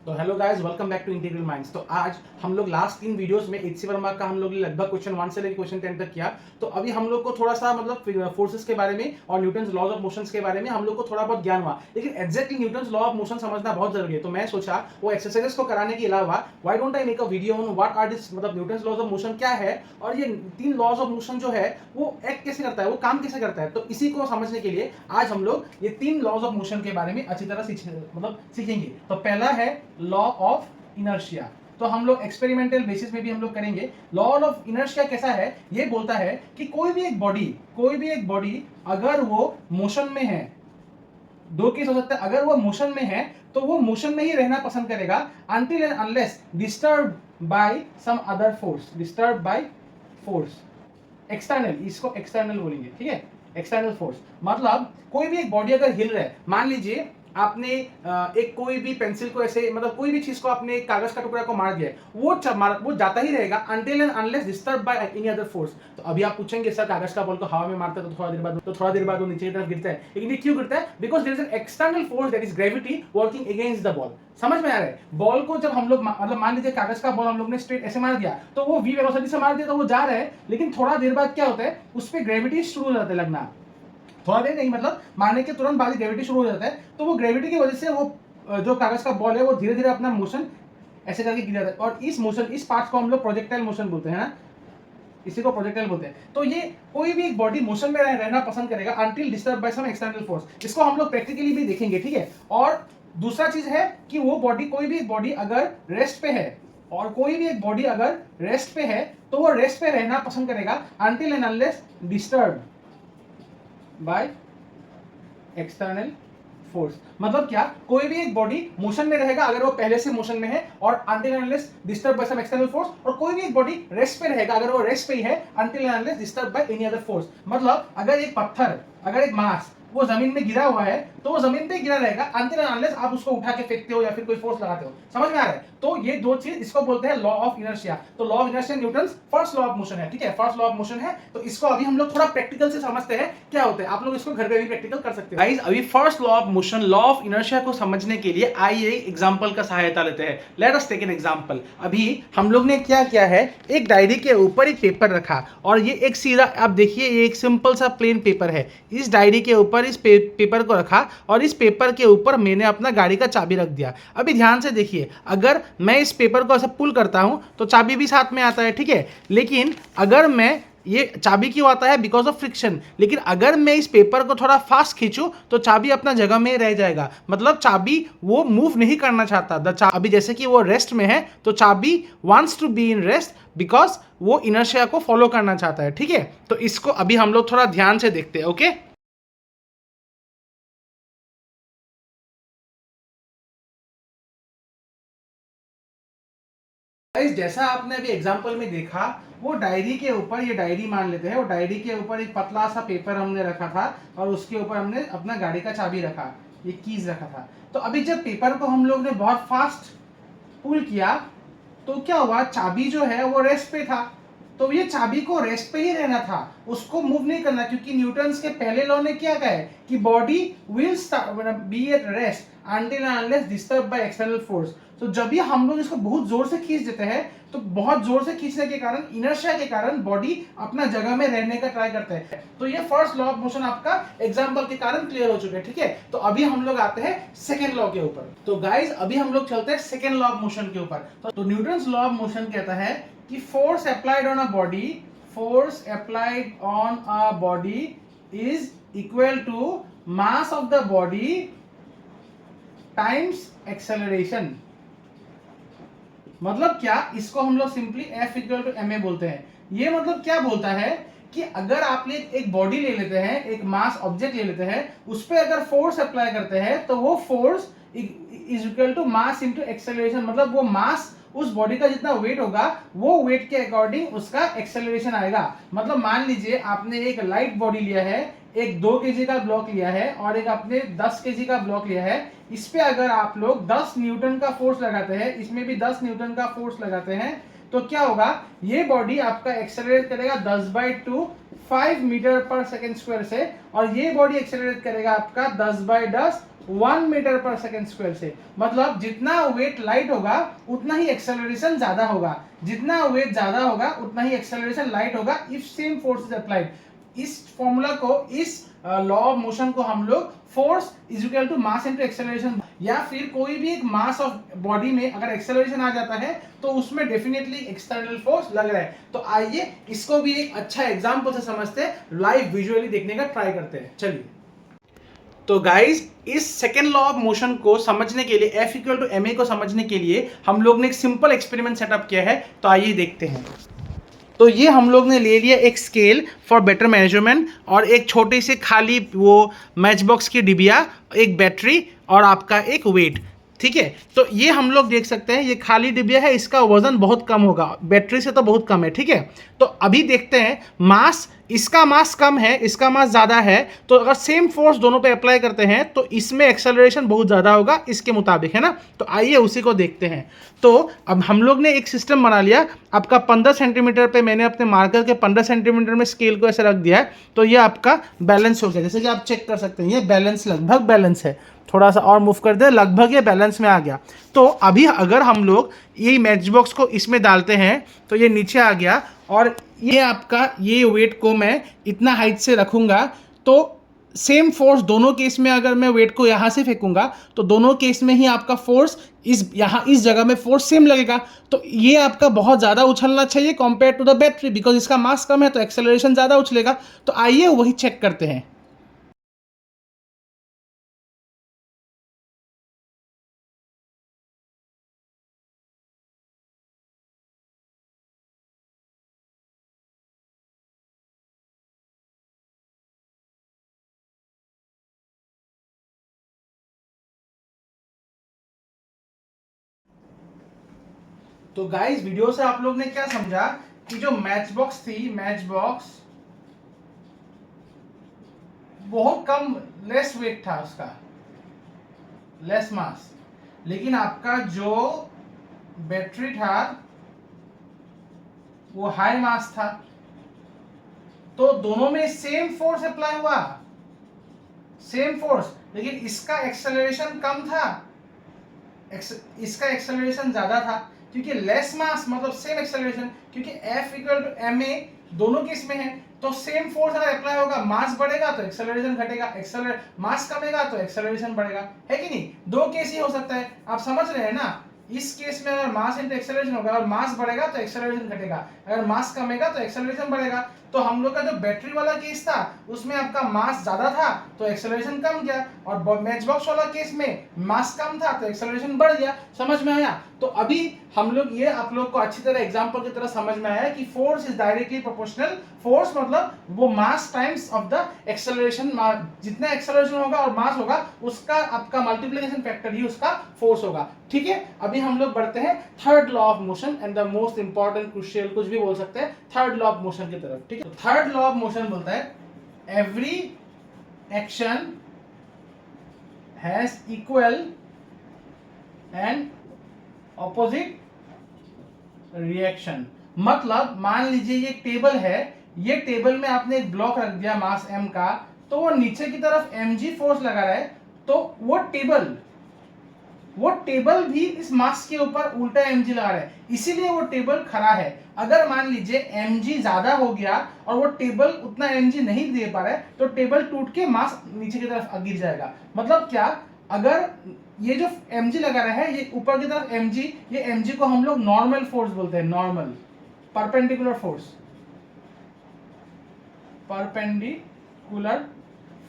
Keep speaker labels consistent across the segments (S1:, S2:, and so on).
S1: तो hello guys, welcome back to integral minds. तो आज हम लोग लास्ट 3 वीडियोस में एचसी वर्मा का हम लोग ने लगभग क्वेश्चन 1 से लेकर क्वेश्चन 10 तक किया। तो अभी हम लोग को थोड़ा सा मतलब फोर्सेस के बारे में और न्यूटन्स लॉज ऑफ मोशंस के बारे में हम लोग को थोड़ा बहुत ज्ञान हुआ, लेकिन exactly Newton's law of motion समझना बहुत जरूरी है। तो मैं सोचा वो एक्सरसाइजेस को कराने के अलावा why don't I make a video on what are this, मतलब न्यूटन्स लॉज ऑफ मोशन क्या है और ये 3 लॉज ऑफ मोशन जो है वो एक्ट कैसे करता है, वो काम कैसे करता है। तो इसी को समझने के लिए आज हम लोग ये 3 लॉज ऑफ मोशन के बारे में अच्छी तरह सीखेंगे। तो पहला है लॉ ऑफ इनर्शिया। तो हम लोग एक्सपेरिमेंटल बेसिस में भी हम लोग करेंगे। लॉ ऑफ इनर्शिया कैसा है, ये बोलता है कि कोई भी एक बॉडी अगर वो मोशन में है, दो केस हो सकता है, अगर वो मोशन में है तो वो मोशन में ही रहना पसंद करेगा until and unless disturbed by some other force, disturbed by force external, इसको एक्सटर्नल बोलेंगे, ठीक है। एक्सटर्नल फोर्स मतलब कोई भी एक बॉडी अगर हिल रहा है, मान लीजिए आपने एक कोई भी पेंसिल को ऐसे, मतलब कोई भी चीज को आपने कागज का टुकड़ा को मार दिया है, वो जाता ही रहेगा until and unless disturbed by any other force। तो अभी आप पूछेंगे सर कागज का बॉल को हवा में मारता है तो थोड़ा देर बाद वो नीचे की तरफ गिरता है, लेकिन ये क्यों गिरता है? Because there is an external force, that is gravity working against the ball. समझ में आ रहा है? बॉल को जब हम लोग मतलब मान लीजिए कागज का बॉल हम लोग ने स्ट्रेट ऐसे मार दिया तो वो v वेलोसिटी से मार दिया तो वो जा रहा है, लेकिन थोड़ा देर बाद क्या होता है, उस पर ग्रेविटी शुरू हो जाता है लगना। थोड़ा देर नहीं, मतलब मारने के तुरंत बाद ग्रेविटी शुरू हो जाता है, तो वो ग्रेविटी की वजह से वो जो कागज का बॉल है वो धीरे धीरे अपना मोशन ऐसे करके गिर जाता है। और इस मोशन, इस पार्ट को हम लोग प्रोजेक्टाइल मोशन बोलते हैं ना, इसी को प्रोजेक्टाइल बोलते हैं। तो ये कोई भी एक बॉडी मोशन में रहना पसंद करेगा until disturbed by some external force। इसको हम लोग प्रैक्टिकली भी देखेंगे, ठीक है। और दूसरा चीज है कि वो बॉडी, कोई भी एक बॉडी अगर रेस्ट पे है, और कोई भी एक बॉडी अगर रेस्ट पे है तो वो रेस्ट पे रहना पसंद करेगा until and unless disturbed by external force. मतलब क्या, कोई भी एक बॉडी मोशन में रहेगा अगर वो पहले से मोशन में है और until and unless disturbed by some external force, और कोई भी एक बॉडी रेस्ट पे रहेगा अगर वो रेस्ट पे ही है until and unless disturbed by any other force। मतलब अगर एक पत्थर, अगर एक मास वो जमीन में गिरा हुआ है तो वो जमीन पे गिरा रहेगा until and unless आप उसको उठा के फेंकते हो या फिर कोई फोर्स लगाते हो। समझ में आ रहा है? तो ये दो चीज, इसको बोलते हैं लॉ ऑफ इनर्शिया। तो law of inertia Newton's first law of motion है, ठीक है, फर्स्ट लॉ ऑफ मोशन है। तो इसको अभी हम लोग थोड़ा प्रैक्टिकल से समझते हैं क्या होता है। आप लोग इसको घर पे भी प्रैक्टिकल कर सकते हो। गाइस, अभी first law of motion, law of inertia को समझने के लिए आइए एग्जांपल का सहायता लेते हैं। Let us take an example. अभी हम लोग ने क्या किया है, एक डायरी के ऊपर एक पेपर रखा और ये एक सीधा, आप देखिए ये एक सिंपल सा प्लेन पेपर है। इस डायरी के ऊपर इस पेपर को रखा और इस पेपर के ऊपर मैंने अपना गाड़ी का चाबी रख दिया। अभी ध्यान से देखिए, अगर मैं इस पेपर को ऐसा पुल करता हूं तो चाबी भी साथ में आता है, ठीक है। लेकिन अगर मैं, ये चाबी क्यों आता है? Because of friction. लेकिन अगर मैं इस पेपर को थोड़ा फास्ट खींचूं तो चाबी अपना जगह में रह जाएगा, मतलब चाबी वो मूव नहीं करना चाहता। अभी जैसे कि वो रेस्ट में है तो चाबी wants to be in rest because वो इनर्शिया को फॉलो करना चाहता है, ठीक है। तो इसको अभी हम लोग थोड़ा ध्यान से देखते हैं, ओके। जैसा आपने अभी एग्जांपल में देखा, वो डायरी के ऊपर, ये डायरी मान लेते हैं, वो डायरी के ऊपर एक पतला सा पेपर हमने रखा था और उसके ऊपर हमने अपना गाड़ी का चाबी रखा, ये कीज रखा था। तो अभी जब पेपर को हम लोग ने बहुत फास्ट पुल किया तो क्या हुआ, चाबी जो है वो रेस्ट पे था। तो ये चाबी को रेस्ट पे ही रहना था, उसको मूव नहीं करना, क्योंकि न्यूटन्स के पहले लॉ ने क्या कहा है कि body will be at rest until and unless disturbed by external force। तो जब भी हम लोग इसको बहुत जोर से खींच देते हैं तो बहुत जोर से खींचने के कारण, इनर्शिया के कारण बॉडी अपना जगह में रहने का ट्राई करता है। तो ये फर्स्ट लॉ ऑफ मोशन आपका एग्जांपल के कारण क्लियर हो चुका है, ठीक है। तो अभी हम लोग आते हैं सेकेंड लॉ के ऊपर। तो गाइज अभी हम लोग चलते हैं सेकेंड लॉ ऑफ मोशन के ऊपर। तो न्यूटन्स लॉ ऑफ मोशन कहता है कि force applied on a body is equal to mass of the body times acceleration. मतलब क्या, इसको हम लोग simply F equal to ma बोलते हैं। ये मतलब क्या बोलता है कि अगर आप एक बॉडी ले लेते हैं, एक मास ऑब्जेक्ट ले लेते हैं, उस पर अगर फोर्स अप्लाई करते हैं तो वो force is equal to mass into acceleration. मतलब वो मास, उस बॉडी का जितना वेट होगा वो वेट के अकॉर्डिंग उसका एक्सेलरेशन आएगा। मतलब मान लीजिए आपने एक लाइट बॉडी लिया है, एक 2 केजी का ब्लॉक लिया है और एक आपने 10 केजी का ब्लॉक लिया है, इस पे अगर आप लोग 10 न्यूटन का फोर्स लगाते हैं, इसमें भी 10 न्यूटन का फोर्स लगाते हैं, तो क्या होगा, ये बॉडी आपका एक्सेलरेट करेगा 10/2 5 मीटर पर सेकेंड स्क्वायर से, और ये बॉडी एक्सेलरेट करेगा आपका 10/10 1 मीटर पर सेकेंड स्क्वायर से। मतलब जितना वेट लाइट होगा उतना ही एक्सेलरेशन ज्यादा होगा, जितना वेट ज्यादा होगा उतना ही एक्सेलरेशन लाइट होगा if same force is applied. इस फॉर्मूला को, इस लॉ ऑफ मोशन को हम लोग force is equal to mass into acceleration, या फिर कोई भी एक मास ऑफ बॉडी में अगर एक्सेलरेशन आ जाता है तो उसमें डेफिनेटली एक्सटर्नल फोर्स लग रहा है। तो आइए इसको भी एक अच्छा एग्जांपल से समझते हैं, लाइव विजुअली देखने का ट्राई करते हैं। चलिए, तो गाइज इस सेकेंड लॉ ऑफ मोशन को समझने के लिए, F इक्वल टू ma को समझने के लिए हम लोग ने एक सिंपल एक्सपेरिमेंट सेटअप किया है। तो आइए देखते हैं। तो ये हम लोग ने ले लिया एक स्केल फॉर बेटर मेजरमेंट, और एक छोटी सी खाली वो मैच बॉक्स की डिबिया, एक बैटरी और आपका एक वेट। ठीक है, तो ये हम लोग देख सकते हैं, ये खाली डिबिया है, इसका वजन बहुत कम होगा, बैटरी से तो बहुत कम है। ठीक है, तो अभी देखते हैं मास, इसका मास कम है, इसका मास ज़्यादा है, तो अगर सेम फोर्स दोनों पे अप्लाई करते हैं तो इसमें एक्सेलरेशन बहुत ज़्यादा होगा इसके मुताबिक, है ना। तो आइए उसी को देखते हैं। तो अब हम लोग ने एक सिस्टम बना लिया, आपका 15 सेंटीमीटर पे मैंने अपने मार्कर के 15 सेंटीमीटर में स्केल को ऐसे रख दिया है, तो ये आपका बैलेंस हो गया। जैसे कि आप चेक कर सकते हैं, ये बैलेंस, लगभग बैलेंस है, थोड़ा सा और मूव कर दे, लगभग ये बैलेंस में आ गया। तो अभी अगर हम लोग ये मैच बॉक्स को इसमें डालते हैं तो ये नीचे आ गया, और ये आपका, ये वेट को मैं इतना हाइट से रखूँगा, तो सेम फोर्स दोनों केस में, अगर मैं वेट को यहाँ से फेंकूंगा तो दोनों केस में ही आपका फोर्स इस जगह में फोर्स सेम लगेगा। तो ये आपका बहुत ज़्यादा उछलना चाहिए compare to the battery, because इसका मास कम है तो एक्सेलरेशन ज़्यादा उछलेगा। तो आइए वही चेक करते हैं। तो गाइस, वीडियो से आप लोग ने क्या समझा कि जो मैच बॉक्स थी, मैच बॉक्स बहुत कम, लेस वेट था उसका, लेस मास, लेकिन आपका जो बैटरी था वो हाई मास था। तो दोनों में सेम फोर्स अप्लाई हुआ, सेम फोर्स, लेकिन इसका एक्सेलरेशन कम था, इसका एक्सेलरेशन ज्यादा था, क्योंकि लेस मास मतलब सेम एक्सेलरेशन, क्योंकि F इक्वल टू ma दोनों केस में है। तो सेम फोर्स अगर अप्लाई होगा, मास बढ़ेगा तो एक्सेलरेशन घटेगा, मास कमेगा तो एक्सेलरेशन बढ़ेगा, है कि नहीं। दो केस ही हो सकता है, आप समझ रहे हैं ना। इस केस में अगर मास इंटू एक्सेलरेशन होगा, और मास बढ़ेगा तो एक्सेलरेशन घटेगा, अगर मास कमेगा तो एक्सेलरेशन बढ़ेगा। तो हम लोग का जो बैटरी वाला केस था उसमें आपका मास ज्यादा था तो एक्सेलरेशन कम गया, और मैच बॉक्स वाला केस में मास कम था तो एक्सेलरेशन बढ़ गया। समझ में आया। तो अभी हम लोग ये आप लोग को अच्छी तरह एग्जांपल की तरह समझ में आया कि force is directly proportional, force मतलब वो मास टाइम्स ऑफ द एक्सेलरेशन, जितना एक्सेलरेशन होगा और मास होगा उसका आपका मल्टीप्लिकेशन फैक्टर ही उसका फोर्स होगा। ठीक है, अभी हम लोग बढ़ते हैं third law of motion and the most important, crucial, कुछ भी बोल सकते हैं, थर्ड लॉ ऑफ मोशन की तरफ। ठीक है, थर्ड लॉ ऑफ मोशन बोलता है every action has equal and opposite reaction. मतलब मान लीजिए ये टेबल है, ये टेबल में आपने एक ब्लॉक रख दिया मास m का, तो वो नीचे की तरफ mg फोर्स लगा रहा है, तो वो टेबल भी इस मास के ऊपर उल्टा mg लगा रहा है, इसीलिए वो टेबल खड़ा है। अगर मान लीजिए mg ज्यादा हो गया और वो टेबल उतना mg नहीं दे पा रहा है तो टेबल टूट के मास नीचे की तरफ गिर जाएगा। मतलब क्या, अगर ये जो mg लगा रहा है, ये ऊपर की तरफ mg, ये mg को हम लोग नॉर्मल फोर्स बोलते हैं, normal perpendicular force, perpendicular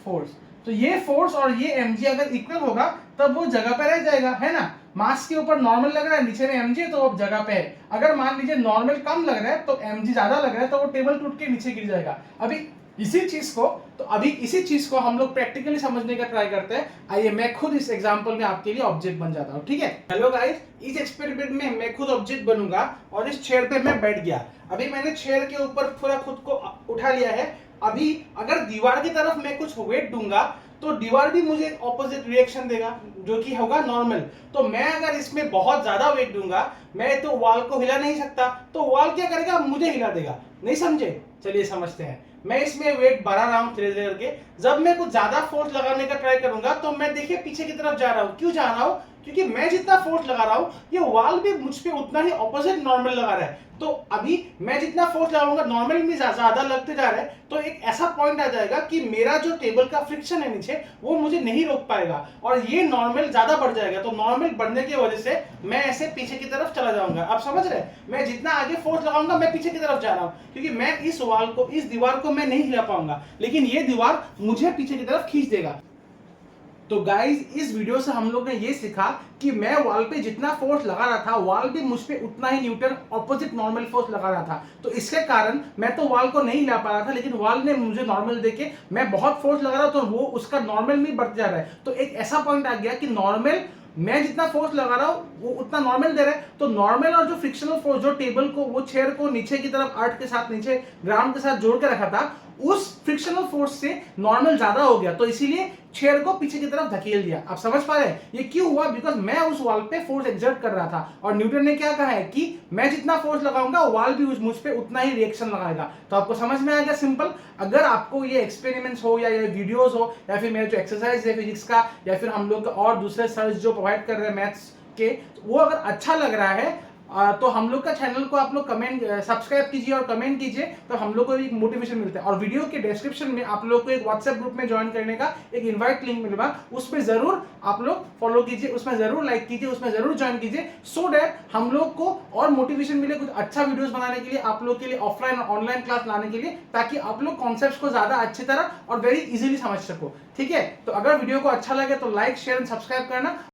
S1: force. तो ये फोर्स और ये mg अगर इक्वल होगा तब वो जगह पे रह जाएगा, है ना। मास के ऊपर नॉर्मल लग रहा है, नीचे में mg है तो वो जगह पे है। अगर मान लीजिए नॉर्मल कम लग रहा है तो mg ज्यादा लग रहा है तो वो टेबल टूट के नीचे गिर जाएगा। अभी इसी चीज को हम लोग प्रैक्टिकली समझने का ट्राई करते हैं। आइए मैं खुद इस एग्जांपल में आपके लिए ऑब्जेक्ट बन जाता हूँ। ठीक है, हेलो गाइस, इस एक्सपेरिमेंट में मैं खुद ऑब्जेक्ट बनूंगा और इस चेयर पे मैं बैठ गया। अभी मैंने चेयर के ऊपर पूरा खुद को उठा लिया है, अभी अगर दीवार की तरफ मैं कुछ वेट दूंगा तो दीवार भी मुझे ऑपोजिट रिएक्शन देगा जो कि होगा नॉर्मल। तो मैं अगर इसमें बहुत ज्यादा वेट दूंगा, मैं तो वॉल को हिला नहीं सकता, तो वॉल क्या करेगा, मुझे हिला देगा। नहीं समझे? चलिए समझते हैं। मैं इसमें वेट बढ़ा रहा हूं धीरे धीरे करके। जब मैं कुछ ज्यादा फोर्स लगाने का ट्राई करूंगा तो मैं देखिए पीछे की तरफ जा रहा हूं। क्यों जा रहा हूं? क्योंकि मैं जितना फोर्स लगा रहा हूं ये वॉल भी मुझ पे उतना ही ऑपोजिट नॉर्मल लगा रहा है। तो अभी मैं जितना फोर्स लगाऊंगा नॉर्मल में ज्यादा लगते जा रहा है, तो एक ऐसा पॉइंट आ जाएगा कि मेरा जो टेबल का फ्रिक्शन है नीचे वो मुझे नहीं रोक पाएगा और ये नॉर्मल ज्यादा बढ़ जाएगा। तो नॉर्मल बढ़ने की वजह से मैं ऐसे पीछे की तरफ चला जाऊंगा। आप समझ रहे हैं? मैं जितना आगे फोर्स लगाऊंगा मैं पीछे की तरफ जा रहा हूं, क्योंकि मैं इस वॉल को, इस दीवार को मैं नहीं हिला पाऊंगा, लेकिन ये दीवार मुझे पीछे की तरफ खींच देगा। तो गाइज इस वीडियो से हम लोग ने ये सीखा कि मैं वॉल पे जितना फोर्स लगा रहा था वॉल भी मुझ पे उतना ही न्यूटन ऑपोजिट नॉर्मल फोर्स लगा रहा था। तो इसके कारण मैं तो वॉल को नहीं हिला पा रहा था, लेकिन वॉल ने मुझे नॉर्मल देके मैं बहुत फोर्स लगा रहा, तो वो उसका नॉर्मल में बढ़ जा रहा है। तो एक ऐसा पॉइंट आ गया कि नॉर्मल मैं जितना फोर्स लगा रहा हूं वो उतना नॉर्मल दे रहा है। तो नॉर्मल और जो फ्रिक्शनल फोर्स जो टेबल को, वो चेयर को नीचे की तरफ अर्थ के साथ, नीचे ग्राउंड के साथ जोड़ के रखा था, उस फ्रिक्शनल फोर्स से नॉर्मल ज्यादा हो गया, तो इसीलिए चेयर को पीछे की तरफ धकेल दिया। आप समझ पा रहे हैं ये क्यों हुआ? बिकॉज मैं उस वॉल पे फोर्स एक्सर्ट कर रहा था और न्यूटन ने क्या कहा है कि मैं जितना फोर्स लगाऊंगा वॉल भी मुझ पे उतना ही रिएक्शन लगाएगा। तो आपको समझ में आ गया सिंपल। अगर आपको ये एक्सपेरिमेंट्स हो या ये वीडियोस हो या फिर मेरे जो एक्सरसाइज है फिजिक्स का या फिर हम लोग और दूसरे सर्च जो प्रोवाइड कर रहे हैं मैथ्स के, वो अगर अच्छा लग रहा है तो हम लोग का चैनल को आप लोग कमेंट सब्सक्राइब कीजिए और कमेंट कीजिए, तो हम लोग को एक मोटिवेशन मिलता है। और वीडियो के डिस्क्रिप्शन में आप लोग को एक व्हाट्सएप ग्रुप में ज्वाइन करने का एक इनवाइट लिंक मिलेगा, उसमें जरूर आप लोग फॉलो कीजिए, उसमें जरूर लाइक कीजिए, उसमें जरूर ज्वाइन कीजिए, सो दैट हम लोग को और मोटिवेशन मिले कुछ अच्छा वीडियोस बनाने के लिए, आप लोग के लिए ऑफलाइन और ऑनलाइन क्लास लाने के लिए, ताकि आप लोग कॉन्सेप्ट्स को ज्यादा अच्छी तरह और वेरी इजीली समझ सको। ठीक है? तो अगर वीडियो को अच्छा लगे तो लाइक शेयर एंड सब्सक्राइब करना।